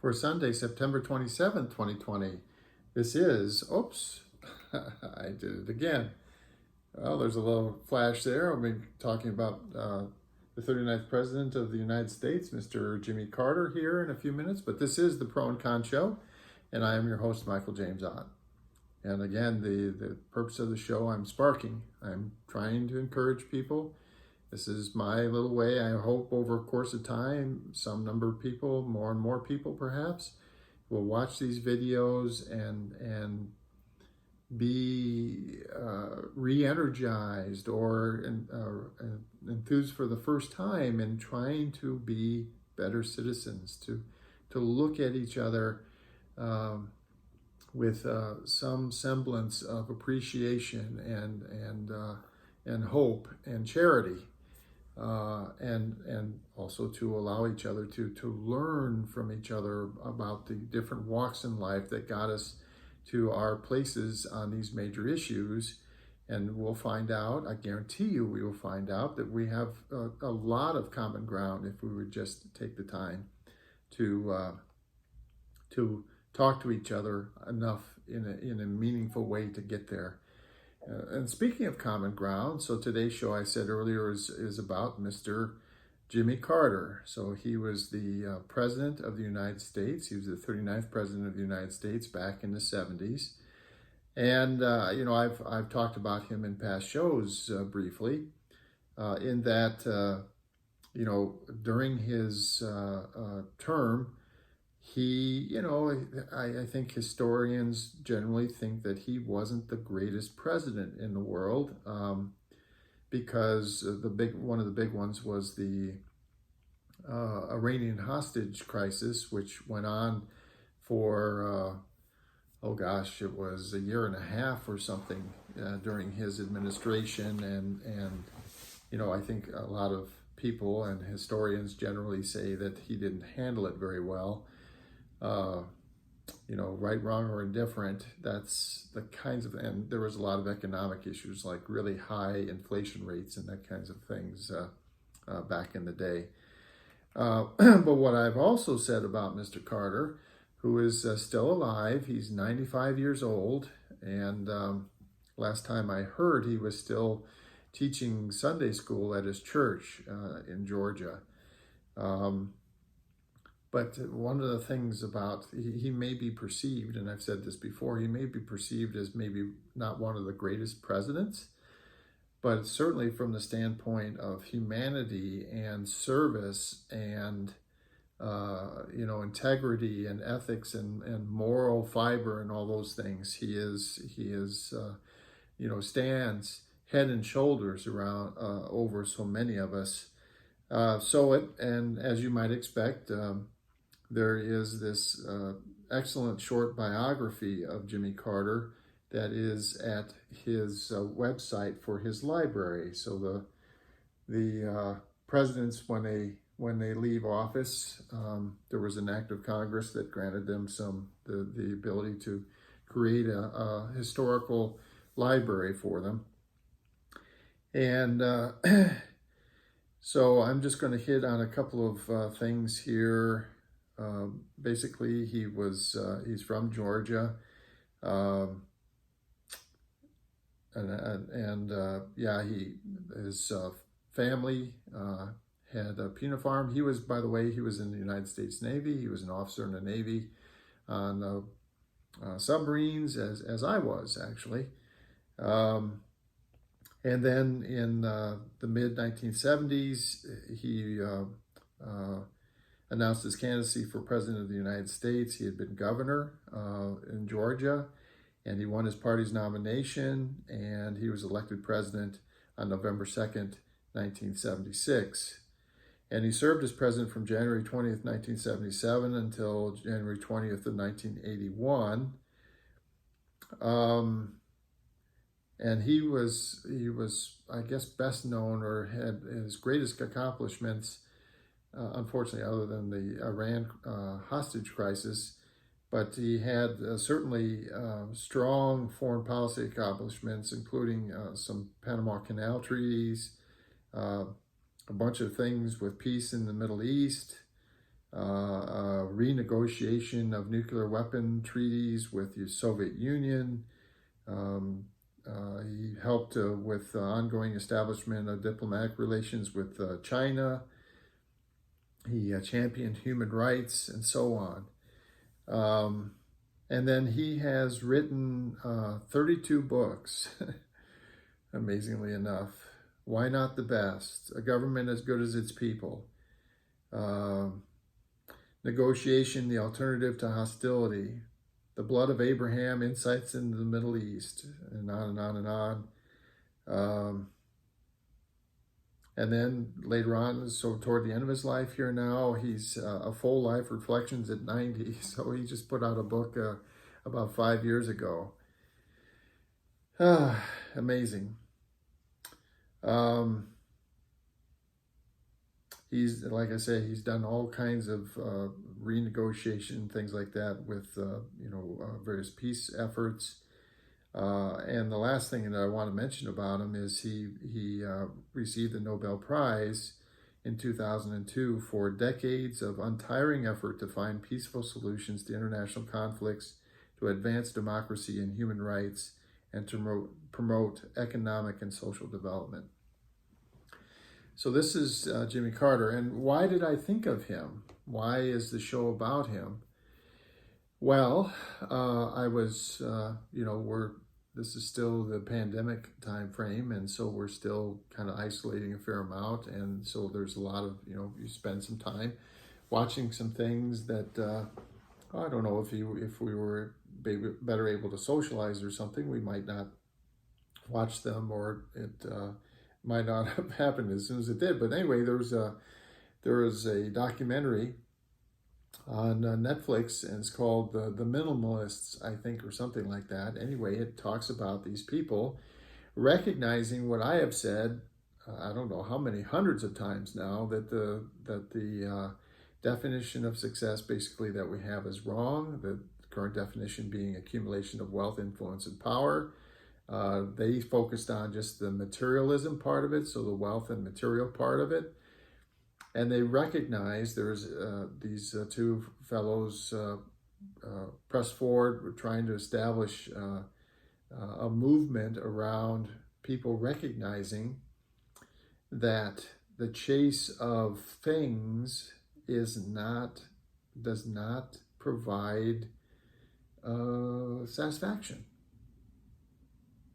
for Sunday, September 27th, 2020. This is, oops, I did it again. Well, there's a little flash there. I'll be talking about the 39th President of the United States, Mr. Jimmy Carter, here in a few minutes. But this is the Pro and Con Show, and I am your host, Michael James Ott. And again, the purpose of the show, I'm sparking. I'm trying to encourage people. This is my little way. I hope over a course of time, some number of people, more and more people perhaps, will watch these videos and be re-energized or enthused for the first time in trying to be better citizens, to look at each other with some semblance of appreciation and hope and charity, and also to allow each other to learn from each other about the different walks in life that got us to our places on these major issues. And we'll find out, I guarantee you we will find out, that we have a lot of common ground if we would just take the time to talk to each other enough in a meaningful way to get there. And speaking of common ground, so today's show, I said earlier, is about Mr. Jimmy Carter. So he was the President of the United States. He was the 39th President of the United States back in the 70s. And, I've talked about him in past shows briefly, in that, during his term, I think historians generally think that he wasn't the greatest president in the world, because one of the big ones was the Iranian hostage crisis, which went on for, it was a year and a half or something during his administration. And I think a lot of people and historians generally say that he didn't handle it very well. Right, wrong, or indifferent, that's the kinds of, and there was a lot of economic issues like really high inflation rates and that kinds of things back in the day. But what I've also said about Mr. Carter, who is still alive, he's 95 years old, and last time I heard he was still teaching Sunday school at his church in Georgia. But one of the things about, he may be perceived, and I've said this before, he may be perceived as maybe not one of the greatest presidents, but certainly from the standpoint of humanity and service and, integrity and ethics and moral fiber and all those things, he stands head and shoulders around over so many of us. And as you might expect, there is this excellent short biography of Jimmy Carter that is at his website for his library. So the presidents, when they leave office, there was an act of Congress that granted them the ability to create a historical library for them. And so I'm just going to hit on a couple of things here. Basically, he's from Georgia, his family had a peanut farm. He was, by the way, he was in the United States Navy. He was an officer in the Navy on submarines, as I was actually. And then in the mid 1970s, he announced his candidacy for President of the United States. He had been governor in Georgia, and he won his party's nomination, and he was elected president on November 2nd, 1976. And he served as president from January 20th, 1977 until January 20th of 1981. And he was, I guess, best known, or had his greatest accomplishments, unfortunately, other than the Iran hostage crisis, but he had certainly strong foreign policy accomplishments, including some Panama Canal treaties, a bunch of things with peace in the Middle East, renegotiation of nuclear weapon treaties with the Soviet Union. He helped with the ongoing establishment of diplomatic relations with China. He championed human rights and so on. And then he has written 32 books, amazingly enough. Why Not the Best? A Government as Good as Its People. Negotiation, the Alternative to Hostility. The Blood of Abraham, Insights into the Middle East, and on and on and on. And then later on, so toward the end of his life here now, he's A Full Life, Reflections at 90. So he just put out a book about 5 years ago. Amazing. He's, like I say, he's done all kinds of renegotiation, things like that with, various peace efforts. And the last thing that I want to mention about him is he received the Nobel Prize in 2002 for decades of untiring effort to find peaceful solutions to international conflicts, to advance democracy and human rights, and to promote economic and social development. So this is Jimmy Carter. And why did I think of him? Why is the show about him? Well, I was, this is still the pandemic time frame, and so we're still kind of isolating a fair amount, and so there's a lot of, you spend some time watching some things that, I don't know, if we were better able to socialize or something, we might not watch them, or it might not have happened as soon as it did. But anyway, there was a documentary on Netflix, and it's called The Minimalists, I think, or something like that. Anyway, it talks about these people recognizing what I have said, I don't know how many hundreds of times now, that the definition of success basically that we have is wrong. The current definition being accumulation of wealth, influence, and power. They focused on just the materialism part of it, so the wealth and material part of it. And they recognized there's these two fellows pressed forward, were trying to establish a movement around people recognizing that the chase of things does not provide satisfaction.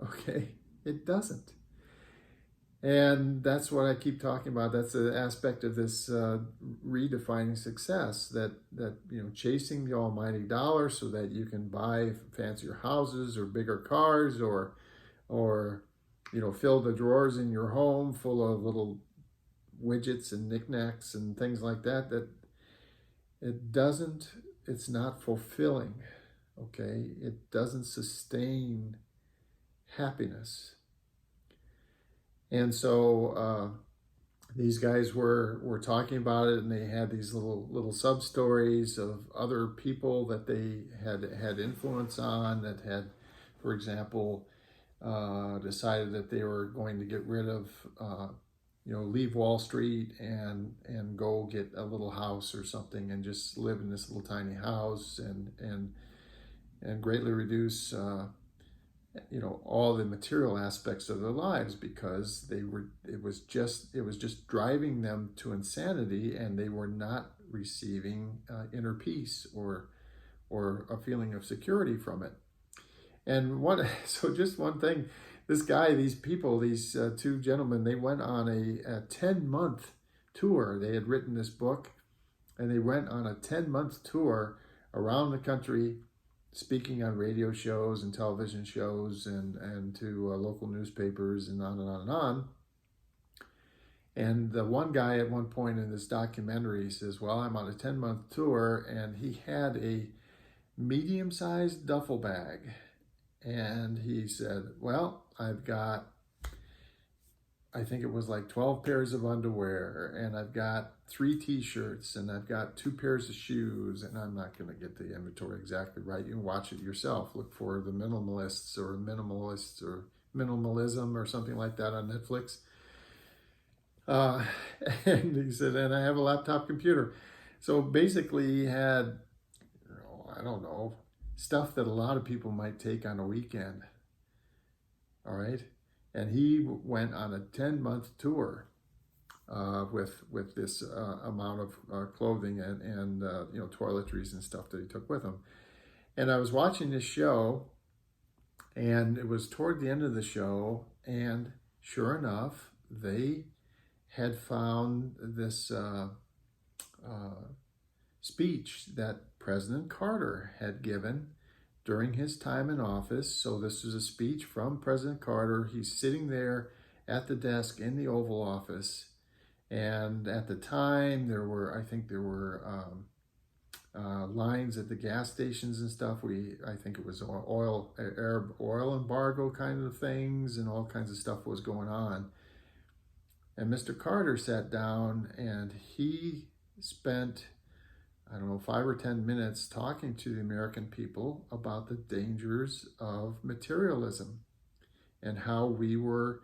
Okay, it doesn't. And that's what I keep talking about. That's the aspect of this redefining success, that chasing the almighty dollar so that you can buy fancier houses or bigger cars, or fill the drawers in your home full of little widgets and knickknacks and things like that. That it's not fulfilling. Okay, it doesn't sustain happiness. And so these guys were talking about it, and they had these little sub stories of other people that they had influence on, that had, for example, decided that they were going to get rid of, leave Wall Street and go get a little house or something and just live in this little tiny house and greatly reduce all the material aspects of their lives, because it was just driving them to insanity, and they were not receiving inner peace or a feeling of security from it. And just one thing, these two gentlemen, they went on a 10-month tour. They had written this book, and they went on a 10-month tour around the country, speaking on radio shows and television shows and to local newspapers and on and on and on. And the one guy at one point in this documentary says, well, I'm on a 10-month tour, and he had a medium-sized duffel bag. And he said, well, I've got, I think it was like 12 pairs of underwear, and I've got 3 t-shirts, and I've got 2 pairs of shoes, and I'm not going to get the inventory exactly right. You can watch it yourself. Look for The Minimalists or Minimalism or something like that on Netflix. And he said, and I have a laptop computer. So basically he had, I don't know, stuff that a lot of people might take on a weekend. All right. And he went on a 10-month tour with this amount of clothing and toiletries and stuff that he took with him. And I was watching this show, and it was toward the end of the show, and sure enough, they had found this speech that President Carter had given during his time in office. So this was a speech from President Carter. He's sitting there at the desk in the Oval Office. And at the time, I think there were lines at the gas stations and stuff. I think it was Arab oil embargo kind of things, and all kinds of stuff was going on. And Mr. Carter sat down and he spent, 5 or 10 minutes talking to the American people about the dangers of materialism and how we were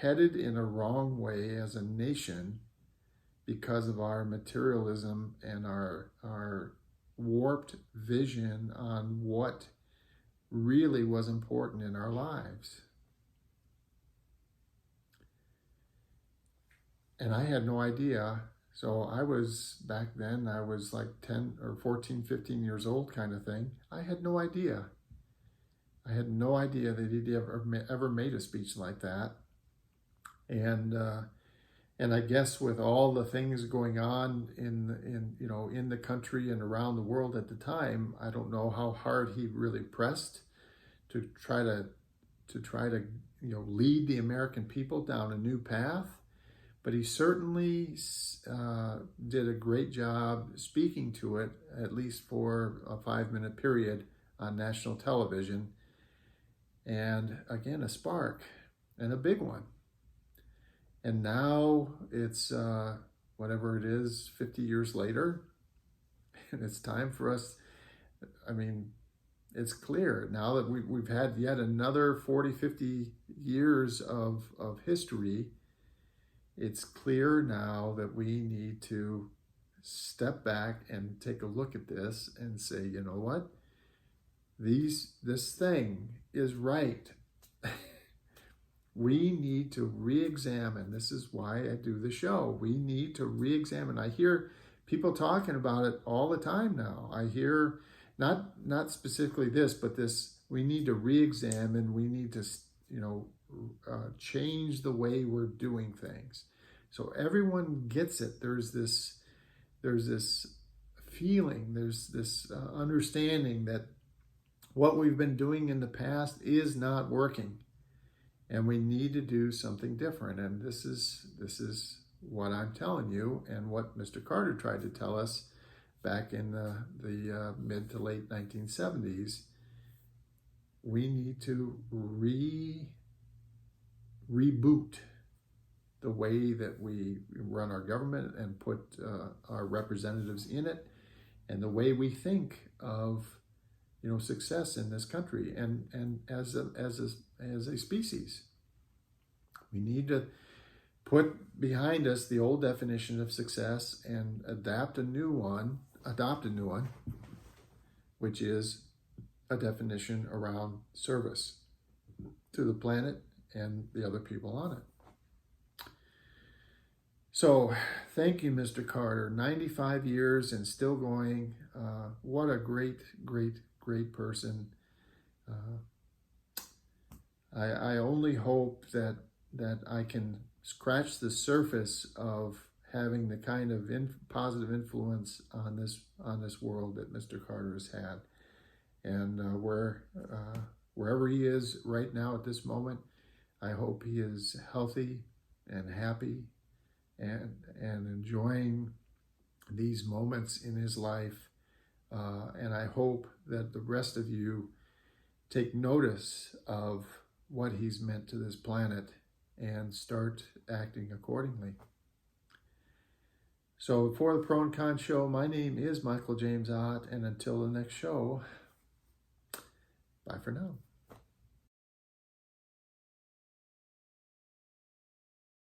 headed in a wrong way as a nation because of our materialism and our warped vision on what really was important in our lives. And I had no idea. So back then I was like 10 or 14, 15 years old kind of thing. I had no idea. I had no idea that he'd ever made a speech like that. And I guess with all the things going on in the country and around the world at the time, I don't know how hard he really pressed to try to lead the American people down a new path. But he certainly did a great job speaking to it, at least for a 5-minute period on national television. And again, a spark, and a big one. And now it's, whatever it is, 50 years later, and it's time for us. It's clear now that we've had yet another 40, 50 years of history. It's clear now that we need to step back and take a look at this and say, you know what? This thing is right. We need to re-examine. This is why I do the show. We need to re-examine. I hear people talking about it all the time now. I hear not specifically this, but this. We need to re-examine. We need to change the way we're doing things. So everyone gets it. There's this feeling, there's this understanding that what we've been doing in the past is not working, and we need to do something different. And this is what I'm telling you, and what Mr. Carter tried to tell us back in the mid to late 1970s. We need to reboot the way that we run our government and put our representatives in it, and the way we think of success in this country and as a species. We need to put behind us the old definition of success and adopt a new one, which is a definition around service to the planet and the other people on it. So thank you, Mr. Carter. 95 years and still going. What a great, great, great person. I only hope that I can scratch the surface of having the kind of positive influence on this world that Mr. Carter has had. And wherever he is right now at this moment, I hope he is healthy and happy and enjoying these moments in his life. And I hope that the rest of you take notice of what he's meant to this planet and start acting accordingly. So for the Pro and Con Show, my name is Michael James Ott, and until the next show, bye for now.